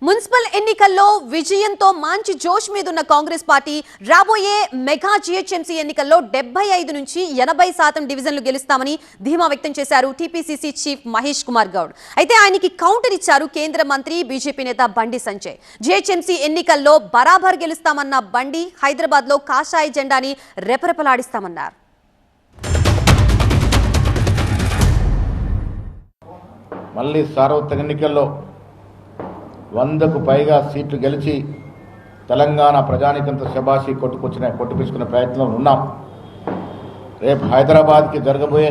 Municipal ఎన్నికల్లో విజయంతో మంచి జోష్ మీదున్న కాంగ్రెస్ పార్టీ రాబోయే మెగా జీహెచ్ఎంసీ ఎన్నికల్లో 75 నుంచి 80% డివిజన్లు గెలుస్తామని ధీమా వ్యక్తం చేశారు టీపీసీసీ చీఫ్ మహేష్ కుమార్ గౌడ్. అయితే ఆయనకి కౌంటర్ ఇచ్చారు కేంద్ర మంత్రి బీజేపీ నేత బండి సంజయ్. జీహెచ్ఎంసీ ఎన్నికల్లో బరాబర్ గెలుస్తామన్న బండి హైదరాబాద్ లో కాషాయ జెండాని రెపరెపలాడిస్తామన్నారు. మళ్ళీ సార్వత్రిక ఎన్నికల్లో 100కు పైగా సీట్లు గెలిచి తెలంగాణ ప్రజానికంతో శబాషి కొట్టుపించుకునే ప్రయత్నంలో ఉన్నాం. రేపు హైదరాబాద్కి జరగబోయే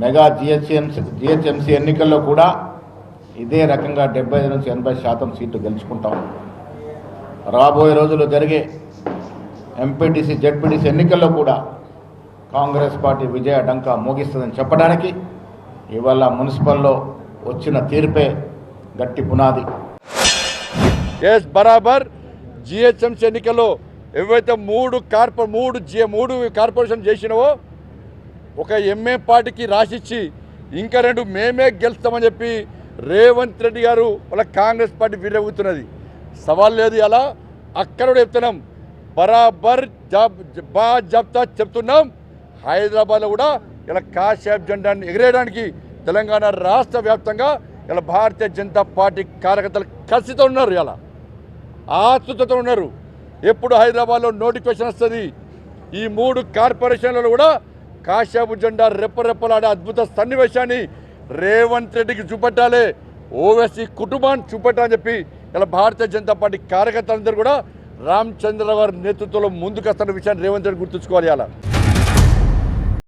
మెగా జిహెచ్ఎంసీ ఎన్నికల్లో కూడా ఇదే రకంగా 75 నుంచి 80% సీట్లు గెలుచుకుంటాం. రాబోయే రోజుల్లో జరిగే ఎంపీటీసీ జెడ్పీటీసీ ఎన్నికల్లో కూడా కాంగ్రెస్ పార్టీ విజయ డంకా మోగిస్తుందని చెప్పడానికి ఇవాళ మున్సిపల్లో వచ్చిన తీర్పే గట్టి పునాది. బరాబర్ జిహెచ్ఎంసీ ఎన్నికల్లో ఏవైతే మూడు కార్పొరేషన్ చేసినావో ఒక ఎంఏ పార్టీకి రాసిచ్చి ఇంకా 2 మేమే గెలుస్తామని చెప్పి రేవంత్ రెడ్డి గారు వాళ్ళ కాంగ్రెస్ పార్టీ విరవుతున్నది. సవాల్ లేదు. అలా అక్కడ కూడా చెప్తున్నాం, బరాబర్ జాబ్తా చెప్తున్నాం. హైదరాబాద్లో కూడా ఇలా కాషాయ జెండాన్ని ఎగిరేయడానికి తెలంగాణ రాష్ట్ర వ్యాప్తంగా ఇలా భారతీయ జనతా పార్టీ కార్యకర్తలు కసితో ఉన్నారు. ఇలా ఆతృతతో ఉన్నారు. ఎప్పుడు హైదరాబాద్లో నోటిఫికేషన్ వస్తుంది, ఈ 3 కార్పొరేషన్లలో కూడా కాషాయపు జెండా రెప్పరెప్పలాడే అద్భుత సన్నివేశాన్ని రేవంత్ రెడ్డికి చూపెట్టాలి, ఓవైసీ కుటుంబాన్ని చూపెట్టాలని చెప్పి ఇలా భారతీయ జనతా పార్టీ కార్యకర్తలందరూ కూడా రామచంద్ర గారి నేతృత్వంలో ముందుకు వస్తున్న విషయాన్ని రేవంత్ రెడ్డి గుర్తుంచుకోవాలి. అలా